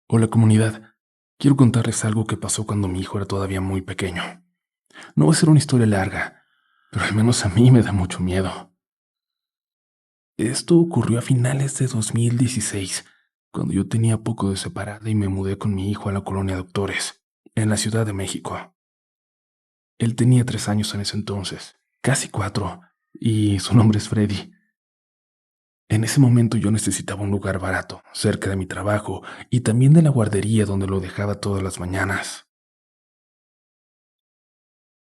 Hola comunidad, quiero contarles algo que pasó cuando mi hijo era todavía muy pequeño. No va a ser una historia larga, pero al menos a mí me da mucho miedo. Esto ocurrió a finales de 2016, cuando yo tenía poco de separada y me mudé con mi hijo a la colonia Doctores, en la Ciudad de México. Él tenía 3 años en ese entonces, casi 4, y su nombre es Freddy. En ese momento yo necesitaba un lugar barato, cerca de mi trabajo y también de la guardería donde lo dejaba todas las mañanas.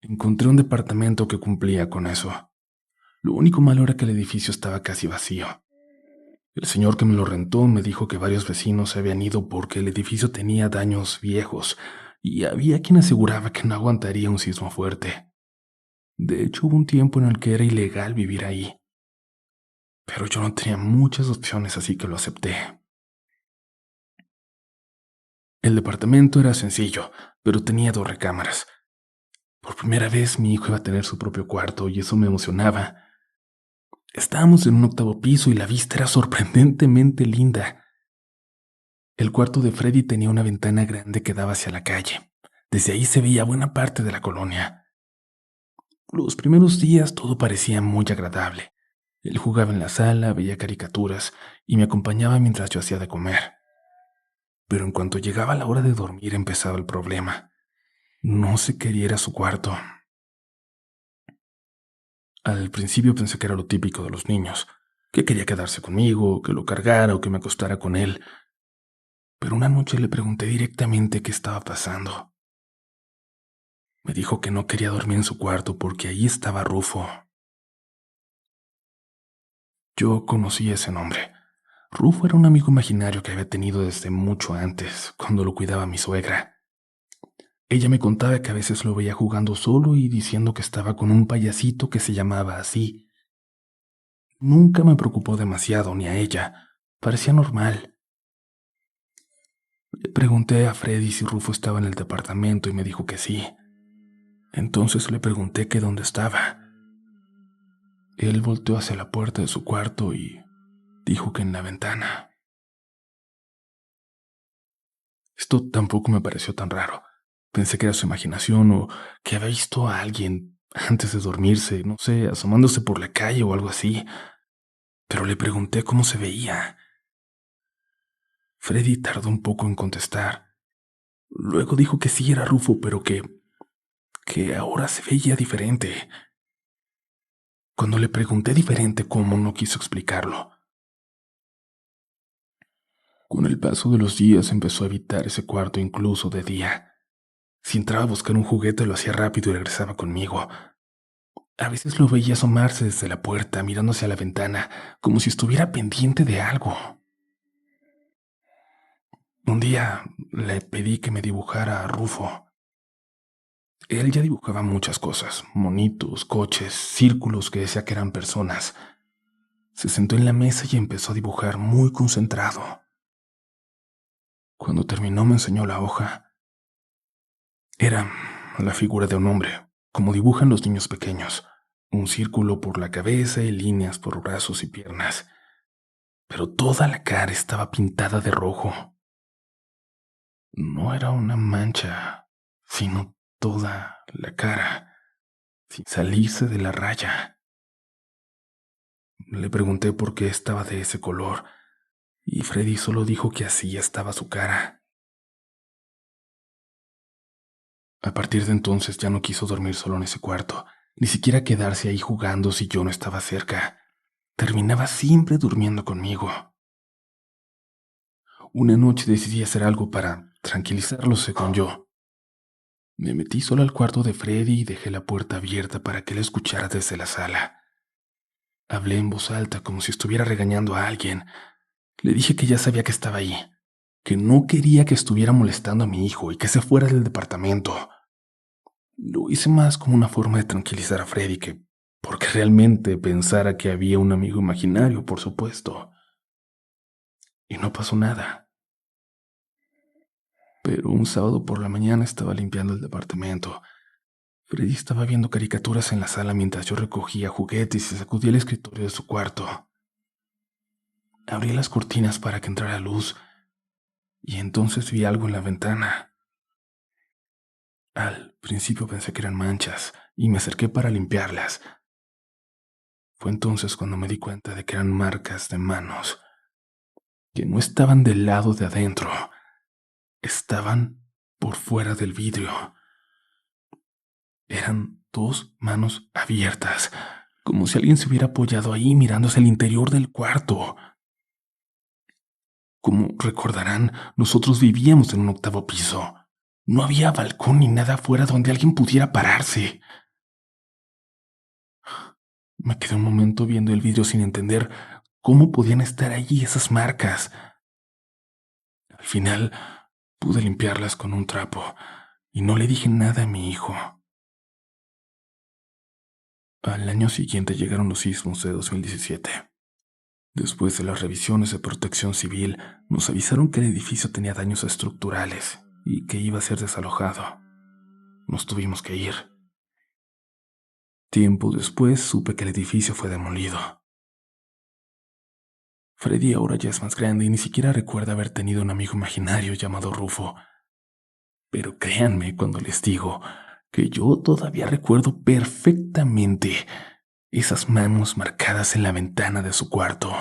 Encontré un departamento que cumplía con eso. Lo único malo era que el edificio estaba casi vacío. El señor que me lo rentó me dijo que varios vecinos se habían ido porque el edificio tenía daños viejos y había quien aseguraba que no aguantaría un sismo fuerte. De hecho, hubo un tiempo en el que era ilegal vivir ahí, pero yo no tenía muchas opciones, así que lo acepté. El departamento era sencillo, pero tenía 2 recámaras. Por primera vez mi hijo iba a tener su propio cuarto y eso me emocionaba. Estábamos en un 8.º piso y la vista era sorprendentemente linda. El cuarto de Freddy tenía una ventana grande que daba hacia la calle. Desde ahí se veía buena parte de la colonia. Los primeros días todo parecía muy agradable. Él jugaba en la sala, veía caricaturas y me acompañaba mientras yo hacía de comer. Pero en cuanto llegaba la hora de dormir empezaba el problema. No se quería ir a su cuarto. Al principio pensé que era lo típico de los niños, que quería quedarse conmigo, que lo cargara o que me acostara con él. Pero una noche le pregunté directamente qué estaba pasando. Me dijo que no quería dormir en su cuarto porque ahí estaba Rufo. Yo conocí ese nombre. Rufo era un amigo imaginario que había tenido desde mucho antes, cuando lo cuidaba mi suegra. Ella me contaba que a veces lo veía jugando solo y diciendo que estaba con un payasito que se llamaba así. Nunca me preocupó demasiado, ni a ella. Parecía normal. Le pregunté a Freddy si Rufo estaba en el departamento y me dijo que sí. Entonces le pregunté que dónde estaba. Él volteó hacia la puerta de su cuarto y dijo que en la ventana. Esto tampoco me pareció tan raro. Pensé que era su imaginación o que había visto a alguien antes de dormirse, no sé, asomándose por la calle o algo así. Pero le pregunté cómo se veía. Freddy tardó un poco en contestar. Luego dijo que sí era Rufo, pero que ahora se veía diferente. Cuando le pregunté diferente cómo, no quiso explicarlo. Con el paso de los días empezó a evitar ese cuarto incluso de día. Si entraba a buscar un juguete lo hacía rápido y regresaba conmigo. A veces lo veía asomarse desde la puerta, mirando hacia la ventana, como si estuviera pendiente de algo. Un día le pedí que me dibujara a Rufo. Él ya dibujaba muchas cosas, monitos, coches, círculos que decía que eran personas. Se sentó en la mesa y empezó a dibujar muy concentrado. Cuando terminó me enseñó la hoja. Era la figura de un hombre, como dibujan los niños pequeños. Un círculo por la cabeza y líneas por brazos y piernas. Pero toda la cara estaba pintada de rojo. No era una mancha, sino toda la cara, sin salirse de la raya. Le pregunté por qué estaba de ese color, y Freddy solo dijo que así estaba su cara. A partir de entonces ya no quiso dormir solo en ese cuarto, ni siquiera quedarse ahí jugando si yo no estaba cerca. Terminaba siempre durmiendo conmigo. Una noche decidí hacer algo para tranquilizarlo, según yo. Me metí solo al cuarto de Freddy y dejé la puerta abierta para que él escuchara desde la sala. Hablé en voz alta como si estuviera regañando a alguien. Le dije que ya sabía que estaba ahí, que no quería que estuviera molestando a mi hijo y que se fuera del departamento. Lo hice más como una forma de tranquilizar a Freddy que porque realmente pensara que había un amigo imaginario, por supuesto. Y no pasó nada. Pero un sábado por la mañana estaba limpiando el departamento. Freddy estaba viendo caricaturas en la sala mientras yo recogía juguetes y sacudía el escritorio de su cuarto. Abrí las cortinas para que entrara luz y entonces vi algo en la ventana. Al principio pensé que eran manchas y me acerqué para limpiarlas. Fue entonces cuando me di cuenta de que eran marcas de manos, que no estaban del lado de adentro, estaban por fuera del vidrio. Eran dos manos abiertas, como si alguien se hubiera apoyado ahí mirándose el interior del cuarto. Como recordarán, nosotros vivíamos en un octavo piso. No había balcón ni nada afuera donde alguien pudiera pararse. Me quedé un momento viendo el vidrio sin entender cómo podían estar allí esas marcas. Al final pude limpiarlas con un trapo y no le dije nada a mi hijo. Al año siguiente llegaron los sismos de 2017. Después de las revisiones de protección civil, nos avisaron que el edificio tenía daños estructurales y que iba a ser desalojado. Nos tuvimos que ir. Tiempo después supe que el edificio fue demolido. Freddy ahora ya es más grande y ni siquiera recuerda haber tenido un amigo imaginario llamado Rufo. Pero créanme cuando les digo que yo todavía recuerdo perfectamente esas manos marcadas en la ventana de su cuarto.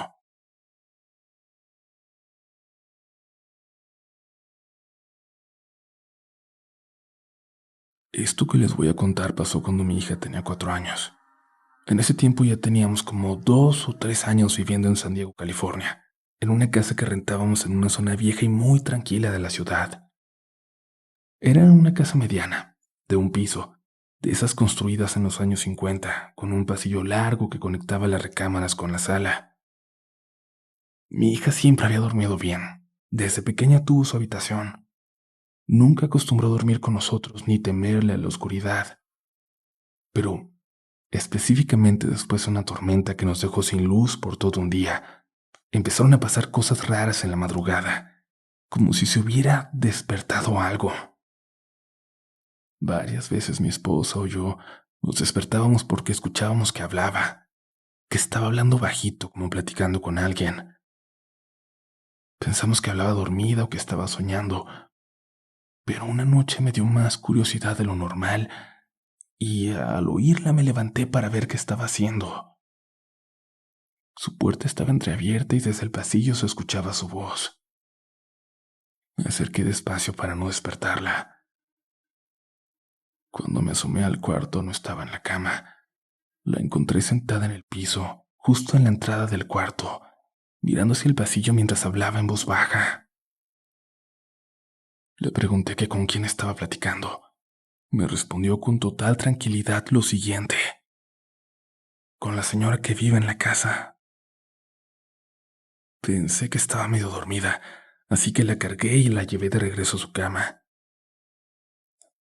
Esto que les voy a contar pasó cuando mi hija tenía 4 años. En ese tiempo ya teníamos como 2 o 3 años viviendo en San Diego, California, en una casa que rentábamos en una zona vieja y muy tranquila de la ciudad. Era una casa mediana, de un piso, de esas construidas en los años 50, con un pasillo largo que conectaba las recámaras con la sala. Mi hija siempre había dormido bien. Desde pequeña tuvo su habitación. Nunca acostumbró a dormir con nosotros ni temerle a la oscuridad. Pero, específicamente después de una tormenta que nos dejó sin luz por todo un día, empezaron a pasar cosas raras en la madrugada, como si se hubiera despertado algo. Varias veces mi esposa o yo nos despertábamos porque escuchábamos que hablaba, que estaba hablando bajito, como platicando con alguien. Pensamos que hablaba dormida o que estaba soñando, pero una noche me dio más curiosidad de lo normal y al oírla me levanté para ver qué estaba haciendo. Su puerta estaba entreabierta y desde el pasillo se escuchaba su voz. Me acerqué despacio para no despertarla. Cuando me asomé al cuarto no estaba en la cama. La encontré sentada en el piso, justo en la entrada del cuarto, mirando hacia el pasillo mientras hablaba en voz baja. Le pregunté que con quién estaba platicando. Me respondió con total tranquilidad lo siguiente: con la señora que vive en la casa. Pensé que estaba medio dormida, así que la cargué y la llevé de regreso a su cama.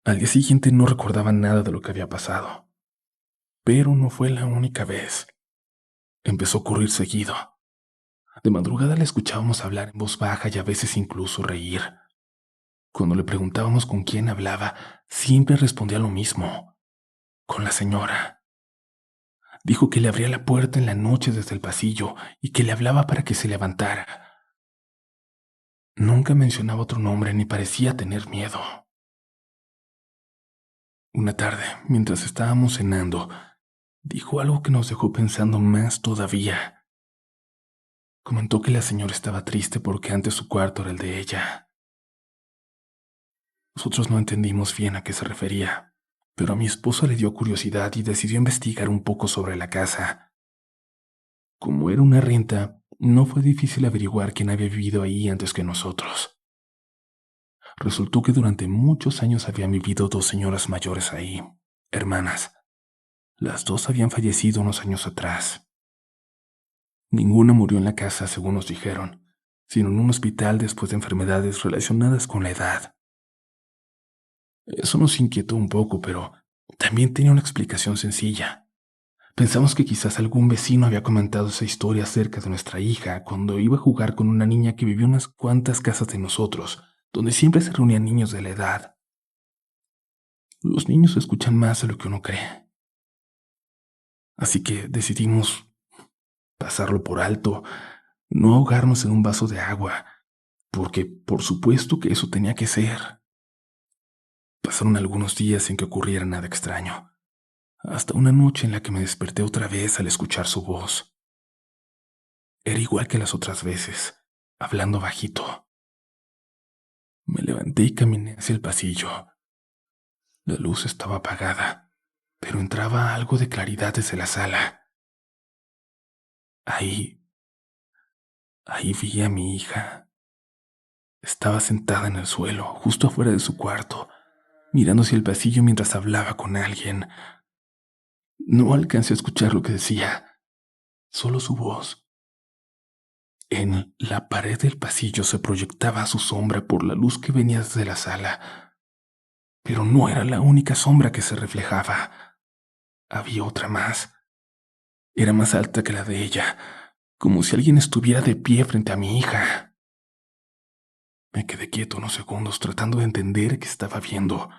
Al día siguiente no recordaba nada de lo que había pasado. Pero no fue la única vez. Empezó a ocurrir seguido. De madrugada la escuchábamos hablar en voz baja y a veces incluso reír. Cuando le preguntábamos con quién hablaba, siempre respondía lo mismo: con la señora. Dijo que le abría la puerta en la noche desde el pasillo y que le hablaba para que se levantara. Nunca mencionaba otro nombre ni parecía tener miedo. Una tarde, mientras estábamos cenando, dijo algo que nos dejó pensando más todavía. Comentó que la señora estaba triste porque antes su cuarto era el de ella. Nosotros no entendimos bien a qué se refería, pero a mi esposa le dio curiosidad y decidió investigar un poco sobre la casa. Como era una renta, no fue difícil averiguar quién había vivido ahí antes que nosotros. Resultó que durante muchos años habían vivido dos señoras mayores ahí, hermanas. Las dos habían fallecido unos años atrás. Ninguna murió en la casa, según nos dijeron, sino en un hospital después de enfermedades relacionadas con la edad. Eso nos inquietó un poco, pero también tenía una explicación sencilla. Pensamos que quizás algún vecino había comentado esa historia acerca de nuestra hija cuando iba a jugar con una niña que vivía unas cuantas casas de nosotros, donde siempre se reunían niños de la edad. Los niños escuchan más de lo que uno cree. Así que decidimos pasarlo por alto, no ahogarnos en un vaso de agua, porque por supuesto que eso tenía que ser. Pasaron algunos días sin que ocurriera nada extraño, hasta una noche en la que me desperté otra vez al escuchar su voz. Era igual que las otras veces, hablando bajito. Me levanté y caminé hacia el pasillo. La luz estaba apagada, pero entraba algo de claridad desde la sala. Ahí, ahí vi a mi hija. Estaba sentada en el suelo, justo afuera de su cuarto, mirando hacia el pasillo mientras hablaba con alguien. No alcancé a escuchar lo que decía, solo su voz. En la pared del pasillo se proyectaba su sombra por la luz que venía desde la sala, pero no era la única sombra que se reflejaba. Había otra más. Era más alta que la de ella, como si alguien estuviera de pie frente a mi hija. Me quedé quieto unos segundos tratando de entender qué estaba viendo,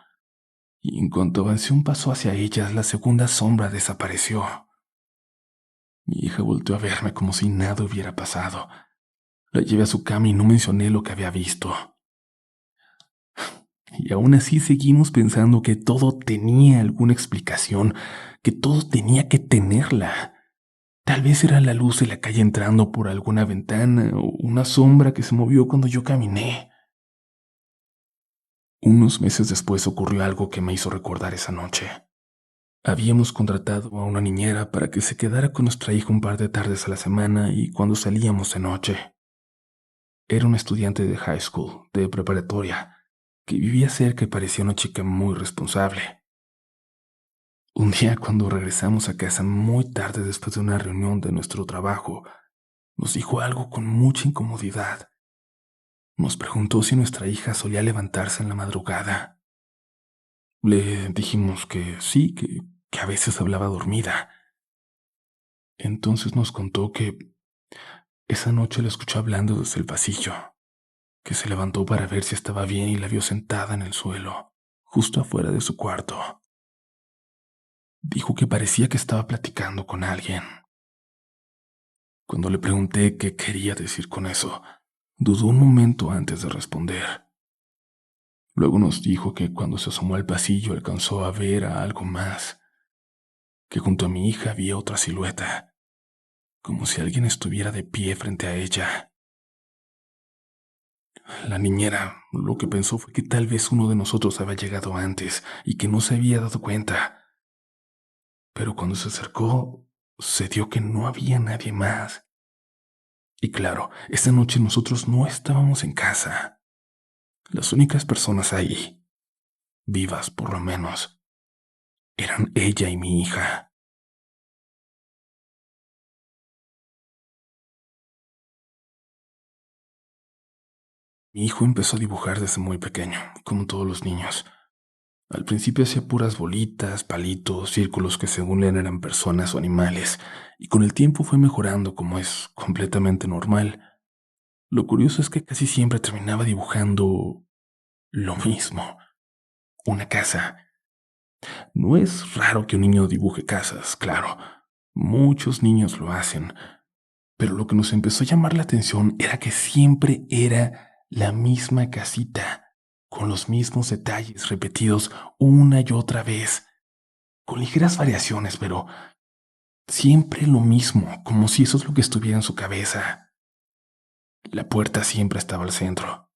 y en cuanto avancé un paso hacia ella, la segunda sombra desapareció. Mi hija volteó a verme como si nada hubiera pasado. La llevé a su cama y no mencioné lo que había visto. Y aún así seguimos pensando que todo tenía alguna explicación, que todo tenía que tenerla. Tal vez era la luz de la calle entrando por alguna ventana o una sombra que se movió cuando yo caminé. Unos meses después ocurrió algo que me hizo recordar esa noche. Habíamos contratado a una niñera para que se quedara con nuestra hija un par de tardes a la semana y cuando salíamos de noche. Era una estudiante de high school, de preparatoria, que vivía cerca y parecía una chica muy responsable. Un día, cuando regresamos a casa muy tarde después de una reunión de nuestro trabajo, nos dijo algo con mucha incomodidad. Nos preguntó si nuestra hija solía levantarse en la madrugada. Le dijimos que sí, que a veces hablaba dormida. Entonces nos contó que esa noche la escuchó hablando desde el pasillo, que se levantó para ver si estaba bien y la vio sentada en el suelo, justo afuera de su cuarto. Dijo que parecía que estaba platicando con alguien. Cuando le pregunté qué quería decir con eso, dudó un momento antes de responder. Luego nos dijo que cuando se asomó al pasillo alcanzó a ver a algo más, que junto a mi hija había otra silueta, como si alguien estuviera de pie frente a ella. La niñera lo que pensó fue que tal vez uno de nosotros había llegado antes y que no se había dado cuenta. Pero cuando se acercó, se dio que no había nadie más. Y claro, esa noche nosotros no estábamos en casa. Las únicas personas ahí, vivas por lo menos, eran ella y mi hija. Mi hijo empezó a dibujar desde muy pequeño, como todos los niños. Al principio hacía puras bolitas, palitos, círculos que según él eran personas o animales, y con el tiempo fue mejorando como es completamente normal. Lo curioso es que casi siempre terminaba dibujando lo mismo, una casa. No es raro que un niño dibuje casas, claro. Muchos niños lo hacen, pero lo que nos empezó a llamar la atención era que siempre era la misma casita, con los mismos detalles repetidos una y otra vez, con ligeras variaciones, pero siempre lo mismo, como si eso es lo que estuviera en su cabeza. La puerta siempre estaba al centro.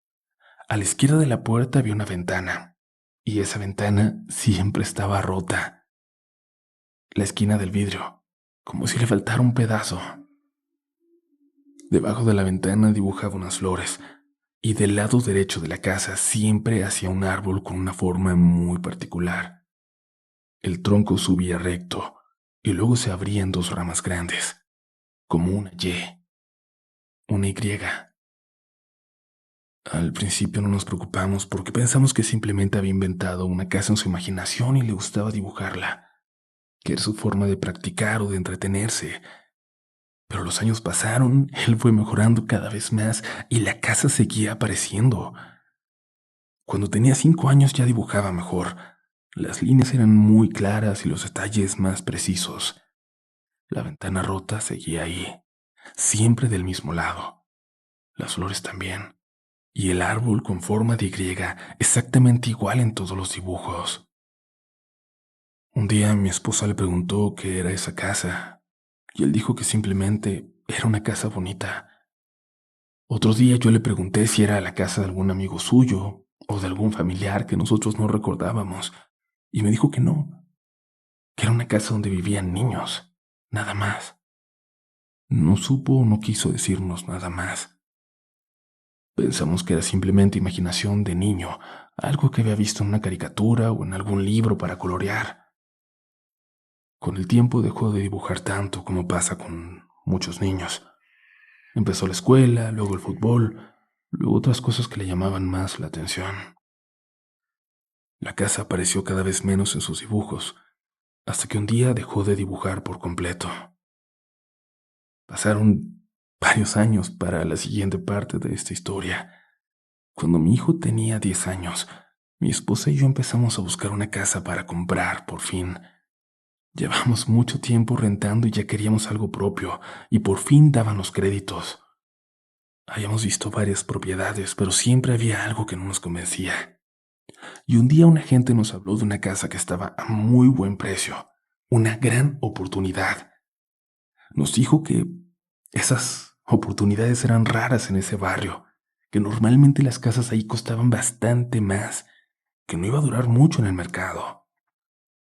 A la izquierda de la puerta había una ventana, y esa ventana siempre estaba rota. La esquina del vidrio, como si le faltara un pedazo. Debajo de la ventana dibujaba unas flores, y del lado derecho de la casa siempre hacía un árbol con una forma muy particular. El tronco subía recto, y luego se abría en dos ramas grandes, como una Y, una Y. Al principio no nos preocupamos porque pensamos que simplemente había inventado una casa en su imaginación y le gustaba dibujarla, que era su forma de practicar o de entretenerse. Pero los años pasaron, él fue mejorando cada vez más y la casa seguía apareciendo. Cuando tenía 5 años ya dibujaba mejor. Las líneas eran muy claras y los detalles más precisos. La ventana rota seguía ahí, siempre del mismo lado. Las flores también. y el árbol con forma de Y, exactamente igual en todos los dibujos. Un día mi esposa le preguntó qué era esa casa, y él dijo que simplemente era una casa bonita. Otro día yo le pregunté si era la casa de algún amigo suyo o de algún familiar que nosotros no recordábamos, y me dijo que era una casa donde vivían niños, nada más. No supo o no quiso decirnos nada más. Pensamos que era simplemente imaginación de niño, algo que había visto en una caricatura o en algún libro para colorear. Con el tiempo dejó de dibujar tanto como pasa con muchos niños. Empezó la escuela, luego el fútbol, luego otras cosas que le llamaban más la atención. La casa apareció cada vez menos en sus dibujos, hasta que un día dejó de dibujar por completo. Pasaron varios años para la siguiente parte de esta historia. Cuando mi hijo tenía 10 años, mi esposa y yo empezamos a buscar una casa para comprar, por fin. Llevamos mucho tiempo rentando y ya queríamos algo propio, y por fin daban los créditos. Habíamos visto varias propiedades, pero siempre había algo que no nos convencía. Y un día un agente nos habló de una casa que estaba a muy buen precio, una gran oportunidad. Nos dijo que esas oportunidades eran raras en ese barrio, que normalmente las casas ahí costaban bastante más, que no iba a durar mucho en el mercado.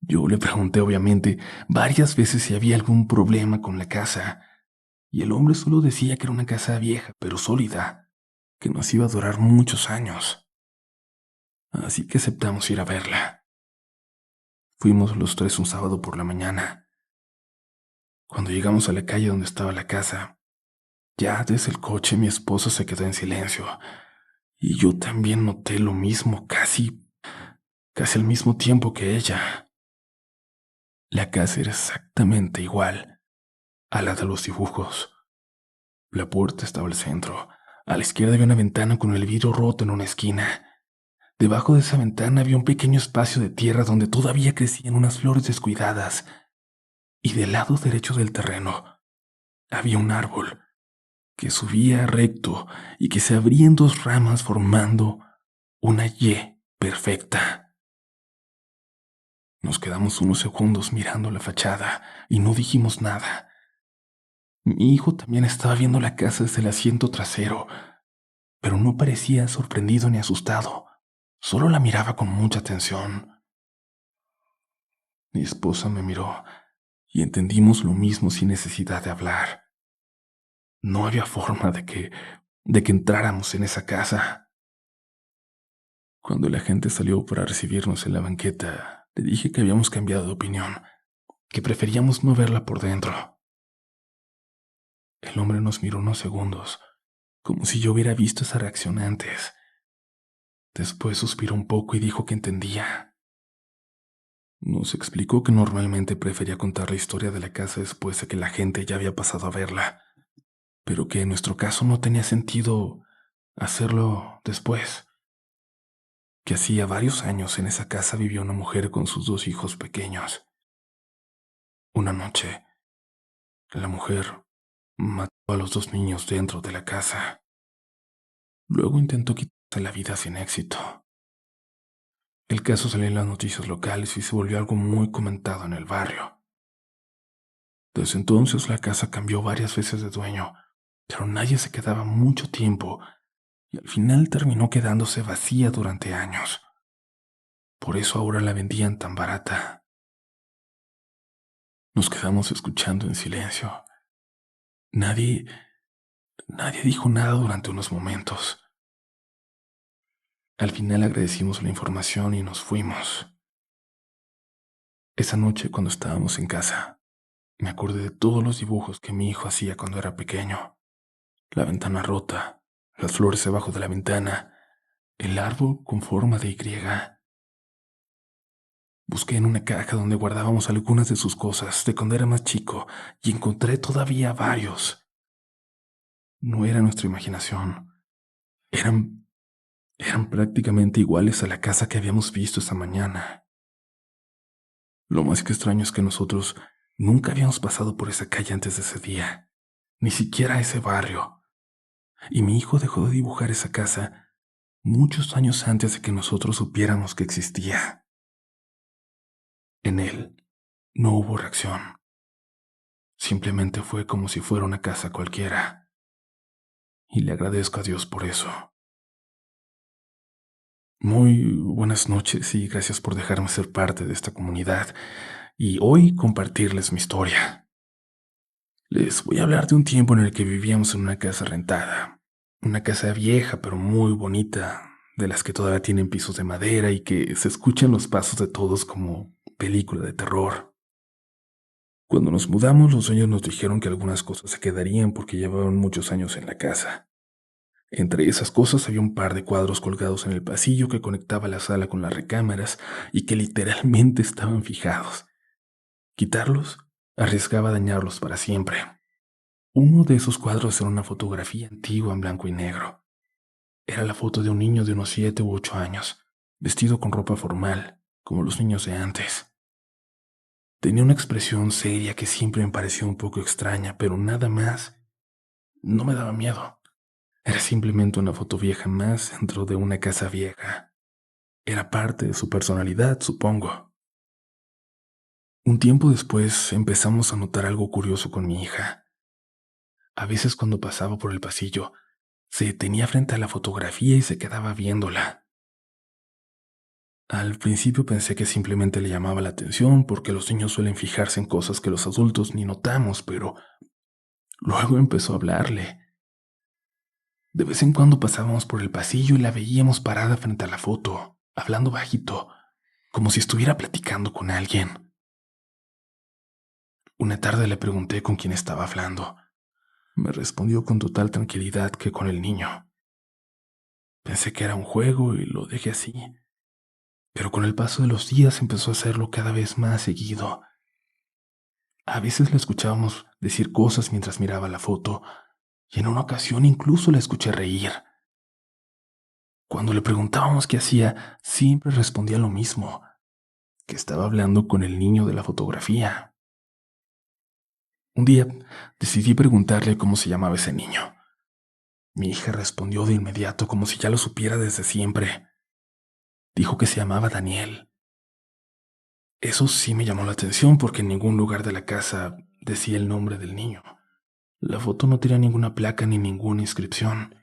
Yo le pregunté obviamente varias veces si había algún problema con la casa, y el hombre solo decía que era una casa vieja pero sólida, que nos iba a durar muchos años. Así que aceptamos ir a verla. Fuimos los tres un sábado por la mañana. Cuando llegamos a la calle donde estaba la casa, ya desde el coche mi esposo se quedó en silencio, y yo también noté lo mismo casi al mismo tiempo que ella. La casa era exactamente igual a la de los dibujos. La puerta estaba al centro. A la izquierda había una ventana con el vidrio roto en una esquina. Debajo de esa ventana había un pequeño espacio de tierra donde todavía crecían unas flores descuidadas. Y del lado derecho del terreno había un árbol que subía recto y que se abría en dos ramas formando una Y perfecta. Nos quedamos unos segundos mirando la fachada y no dijimos nada. Mi hijo también estaba viendo la casa desde el asiento trasero, pero no parecía sorprendido ni asustado. Solo la miraba con mucha atención. Mi esposa me miró y entendimos lo mismo sin necesidad de hablar. No había forma de que entráramos en esa casa. Cuando la gente salió para recibirnos en la banqueta, le dije que habíamos cambiado de opinión, que preferíamos no verla por dentro. El hombre nos miró unos segundos, como si yo hubiera visto esa reacción antes. Después suspiró un poco y dijo que entendía. Nos explicó que normalmente prefería contar la historia de la casa después de que la gente ya había pasado a verla, pero que en nuestro caso no tenía sentido hacerlo después. Que hacía varios años en esa casa vivía una mujer con sus dos hijos pequeños. Una noche, la mujer mató a los dos niños dentro de la casa. Luego intentó quitarse la vida sin éxito. El caso salió en las noticias locales y se volvió algo muy comentado en el barrio. Desde entonces la casa cambió varias veces de dueño, pero nadie se quedaba mucho tiempo y al final terminó quedándose vacía durante años. Por eso ahora la vendían tan barata. Nos quedamos escuchando en silencio. Nadie, nadie dijo nada durante unos momentos. Al final agradecimos la información y nos fuimos. Esa noche cuando estábamos en casa, me acordé de todos los dibujos que mi hijo hacía cuando era pequeño. La ventana rota, las flores debajo de la ventana, el árbol con forma de Y. Busqué en una caja donde guardábamos algunas de sus cosas de cuando era más chico y encontré todavía varios. No era nuestra imaginación. Eran prácticamente iguales a la casa que habíamos visto esa mañana. Lo más que extraño es que nosotros nunca habíamos pasado por esa calle antes de ese día, ni siquiera ese barrio. Y mi hijo dejó de dibujar esa casa muchos años antes de que nosotros supiéramos que existía. En él no hubo reacción, simplemente fue como si fuera una casa cualquiera, y le agradezco a Dios por eso. Muy buenas noches y gracias por dejarme ser parte de esta comunidad y hoy compartirles mi historia. Les voy a hablar de un tiempo en el que vivíamos en una casa rentada. Una casa vieja pero muy bonita, de las que todavía tienen pisos de madera y que se escuchan los pasos de todos como película de terror. Cuando nos mudamos, los dueños nos dijeron que algunas cosas se quedarían porque llevaban muchos años en la casa. Entre esas cosas había un par de cuadros colgados en el pasillo que conectaba la sala con las recámaras y que literalmente estaban fijados. Quitarlos arriesgaba dañarlos para siempre. Uno de esos cuadros era una fotografía antigua en blanco y negro. Era la foto de un niño de unos 7 u 8 años, vestido con ropa formal, como los niños de antes. Tenía una expresión seria que siempre me pareció un poco extraña, pero nada más. No me daba miedo. Era simplemente una foto vieja más dentro de una casa vieja. Era parte de su personalidad, supongo. Un tiempo después empezamos a notar algo curioso con mi hija. A veces cuando pasaba por el pasillo, se detenía frente a la fotografía y se quedaba viéndola. Al principio pensé que simplemente le llamaba la atención porque los niños suelen fijarse en cosas que los adultos ni notamos, pero luego empezó a hablarle. De vez en cuando pasábamos por el pasillo y la veíamos parada frente a la foto, hablando bajito, como si estuviera platicando con alguien. Una tarde le pregunté con quién estaba hablando. Me respondió con total tranquilidad que con el niño. Pensé que era un juego y lo dejé así. Pero con el paso de los días empezó a hacerlo cada vez más seguido. A veces la escuchábamos decir cosas mientras miraba la foto, y en una ocasión incluso la escuché reír. Cuando le preguntábamos qué hacía, siempre respondía lo mismo, que estaba hablando con el niño de la fotografía. Un día decidí preguntarle cómo se llamaba ese niño. Mi hija respondió de inmediato como si ya lo supiera desde siempre. Dijo que se llamaba Daniel. Eso sí me llamó la atención porque en ningún lugar de la casa decía el nombre del niño. La foto no tenía ninguna placa ni ninguna inscripción.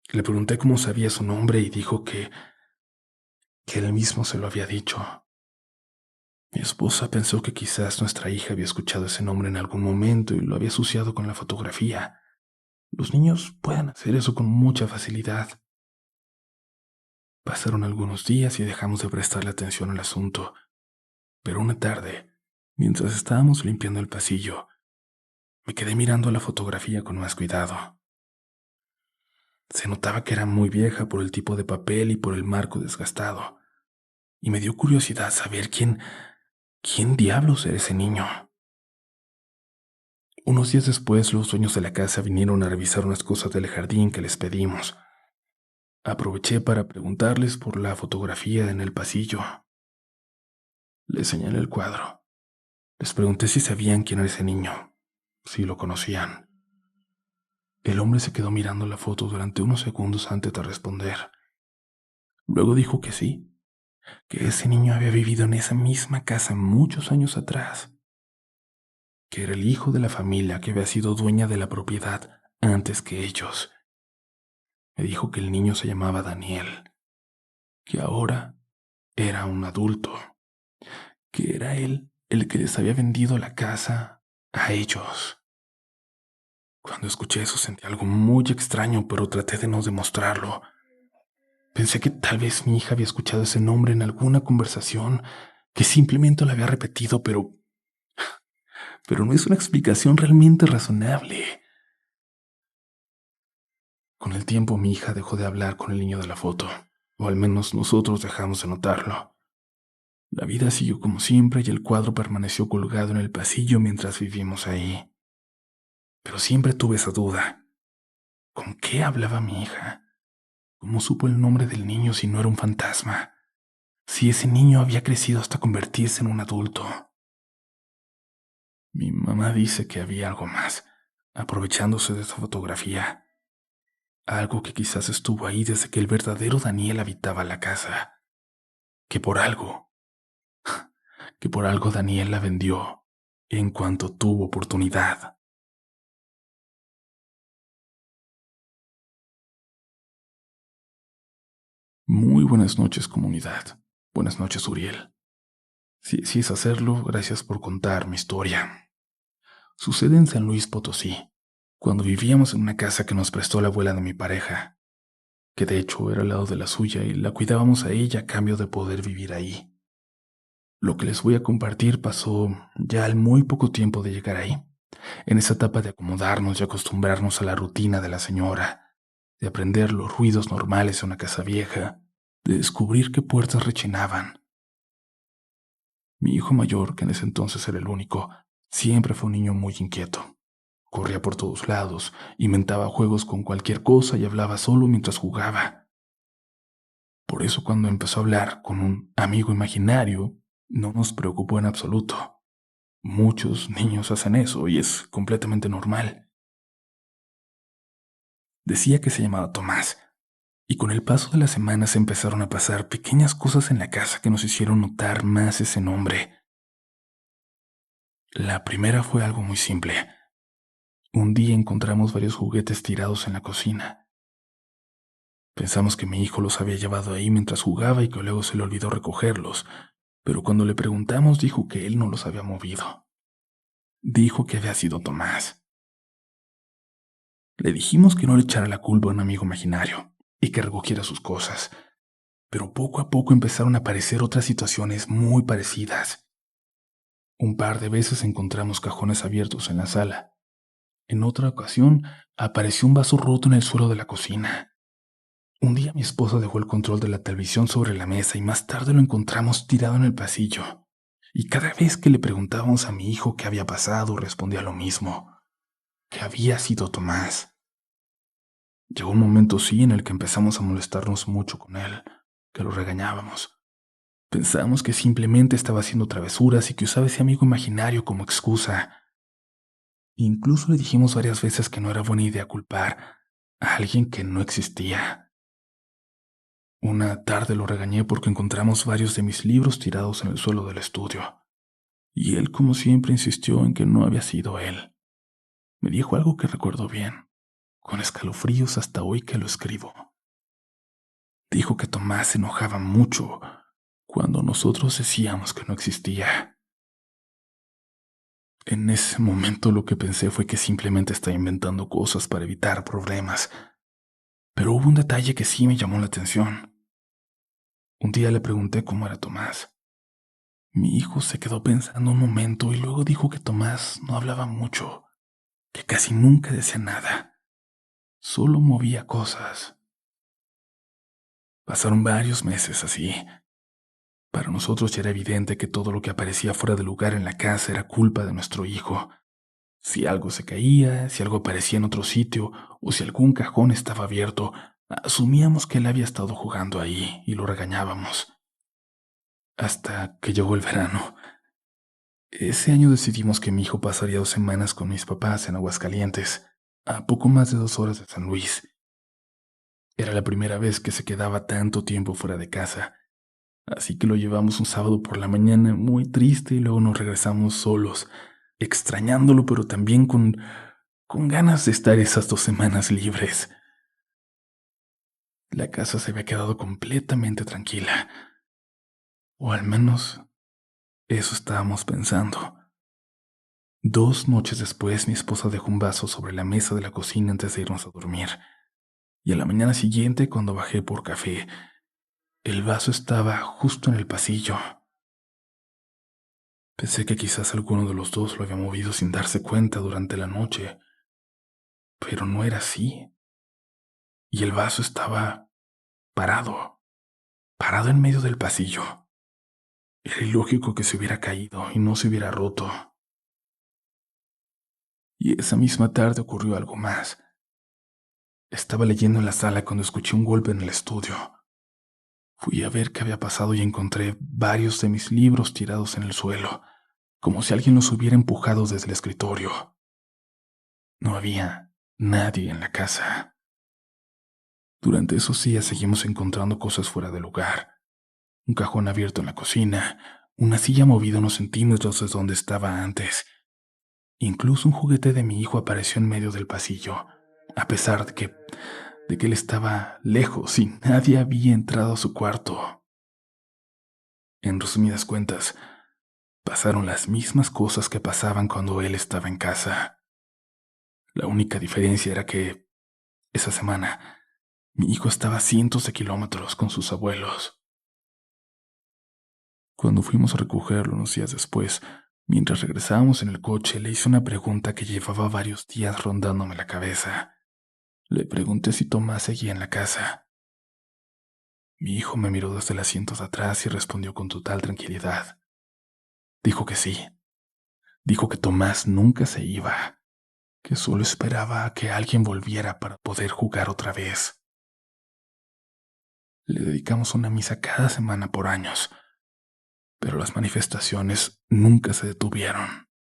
Le pregunté cómo sabía su nombre y dijo que él mismo se lo había dicho. Mi esposa pensó que quizás nuestra hija había escuchado ese nombre en algún momento y lo había asociado con la fotografía. Los niños pueden hacer eso con mucha facilidad. Pasaron algunos días y dejamos de prestarle atención al asunto, pero una tarde, mientras estábamos limpiando el pasillo, me quedé mirando la fotografía con más cuidado. Se notaba que era muy vieja por el tipo de papel y por el marco desgastado, y me dio curiosidad saber quién diablos era ese niño. Unos días después, los dueños de la casa vinieron a revisar unas cosas del jardín que les pedimos. Aproveché para preguntarles por la fotografía en el pasillo. Les señalé el cuadro. Les pregunté si sabían quién era ese niño, si lo conocían. El hombre se quedó mirando la foto durante unos segundos antes de responder. Luego dijo que sí, que ese niño había vivido en esa misma casa muchos años atrás, que era el hijo de la familia que había sido dueña de la propiedad antes que ellos. Me dijo que el niño se llamaba Daniel, que ahora era un adulto, que era él el que les había vendido la casa a ellos. Cuando escuché eso sentí algo muy extraño, pero traté de no demostrarlo. Pensé que tal vez mi hija había escuchado ese nombre en alguna conversación, que simplemente lo había repetido, pero no es una explicación realmente razonable. Con el tiempo mi hija dejó de hablar con el niño de la foto, o al menos nosotros dejamos de notarlo. La vida siguió como siempre y el cuadro permaneció colgado en el pasillo mientras vivimos ahí. Pero siempre tuve esa duda. ¿Con qué hablaba mi hija? ¿Cómo supo el nombre del niño si no era un fantasma? Si ese niño había crecido hasta convertirse en un adulto. Mi mamá dice que había algo más, aprovechándose de esa fotografía. algo que quizás estuvo ahí desde que el verdadero Daniel habitaba la casa, que por algo, que por algo Daniel la vendió en cuanto tuvo oportunidad. Muy buenas noches, comunidad. Buenas noches, Uriel. Si es hacerlo, gracias por contar mi historia. Sucede en San Luis Potosí, cuando vivíamos en una casa que nos prestó la abuela de mi pareja, que de hecho era al lado de la suya y la cuidábamos a ella a cambio de poder vivir ahí. Lo que les voy a compartir pasó ya al muy poco tiempo de llegar ahí, en esa etapa de acomodarnos y acostumbrarnos a la rutina de la señora, de aprender los ruidos normales de una casa vieja, de descubrir qué puertas rechinaban. Mi hijo mayor, que en ese entonces era el único, siempre fue un niño muy inquieto. Corría por todos lados, inventaba juegos con cualquier cosa y hablaba solo mientras jugaba. Por eso cuando empezó a hablar con un amigo imaginario, no nos preocupó en absoluto. Muchos niños hacen eso y es completamente normal. Decía que se llamaba Tomás, y con el paso de las semanas empezaron a pasar pequeñas cosas en la casa que nos hicieron notar más ese nombre. La primera fue algo muy simple. Un día encontramos varios juguetes tirados en la cocina. Pensamos que mi hijo los había llevado ahí mientras jugaba y que luego se le olvidó recogerlos, pero cuando le preguntamos dijo que él no los había movido. Dijo que había sido Tomás. Le dijimos que no le echara la culpa a un amigo imaginario y que recogiera sus cosas, pero poco a poco empezaron a aparecer otras situaciones muy parecidas. Un par de veces encontramos cajones abiertos en la sala. En otra ocasión apareció un vaso roto en el suelo de la cocina. Un día mi esposa dejó el control de la televisión sobre la mesa y más tarde lo encontramos tirado en el pasillo. Y cada vez que le preguntábamos a mi hijo qué había pasado, respondía lo mismo, que había sido Tomás. Llegó un momento sí en el que empezamos a molestarnos mucho con él, que lo regañábamos. Pensamos que simplemente estaba haciendo travesuras y que usaba ese amigo imaginario como excusa. Incluso le dijimos varias veces que no era buena idea culpar a alguien que no existía. Una tarde lo regañé porque encontramos varios de mis libros tirados en el suelo del estudio, y él, como siempre, insistió en que no había sido él. Me dijo algo que recuerdo bien, con escalofríos hasta hoy que lo escribo. Dijo que Tomás se enojaba mucho cuando nosotros decíamos que no existía. En ese momento lo que pensé fue que simplemente estaba inventando cosas para evitar problemas, pero hubo un detalle que sí me llamó la atención. Un día le pregunté cómo era Tomás. Mi hijo se quedó pensando un momento y luego dijo que Tomás no hablaba mucho, que casi nunca decía nada, solo movía cosas. Pasaron varios meses así. Para nosotros ya era evidente que todo lo que aparecía fuera de lugar en la casa era culpa de nuestro hijo. Si algo se caía, si algo aparecía en otro sitio o si algún cajón estaba abierto, asumíamos que él había estado jugando ahí y lo regañábamos. Hasta que llegó el verano. Ese año decidimos que mi hijo pasaría 2 semanas con mis papás en Aguascalientes, a poco más de 2 horas de San Luis. Era la primera vez que se quedaba tanto tiempo fuera de casa, así que lo llevamos un sábado por la mañana muy triste y luego nos regresamos solos, extrañándolo pero también con ganas de estar esas 2 semanas libres. La casa se había quedado completamente tranquila, o al menos eso estábamos pensando. 2 noches después, mi esposa dejó un vaso sobre la mesa de la cocina antes de irnos a dormir, y a la mañana siguiente, cuando bajé por café, el vaso estaba justo en el pasillo. Pensé que quizás alguno de los dos lo había movido sin darse cuenta durante la noche, pero no era así, y el vaso estaba parado, parado en medio del pasillo. Era ilógico que se hubiera caído y no se hubiera roto. Y esa misma tarde ocurrió algo más. Estaba leyendo en la sala cuando escuché un golpe en el estudio. Fui a ver qué había pasado y encontré varios de mis libros tirados en el suelo, como si alguien los hubiera empujado desde el escritorio. No había nadie en la casa. Durante esos días seguimos encontrando cosas fuera de lugar. Un cajón abierto en la cocina, una silla movida unos centímetros de donde estaba antes. Incluso un juguete de mi hijo apareció en medio del pasillo, a pesar de que él estaba lejos y nadie había entrado a su cuarto. En resumidas cuentas, pasaron las mismas cosas que pasaban cuando él estaba en casa. La única diferencia era que, esa semana, mi hijo estaba a cientos de kilómetros con sus abuelos. Cuando fuimos a recogerlo unos días después, mientras regresábamos en el coche, le hice una pregunta que llevaba varios días rondándome la cabeza. Le pregunté si Tomás seguía en la casa. Mi hijo me miró desde el asiento de atrás y respondió con total tranquilidad. Dijo que sí. Dijo que Tomás nunca se iba, que solo esperaba a que alguien volviera para poder jugar otra vez. Le dedicamos una misa cada semana por años, pero las manifestaciones nunca se detuvieron.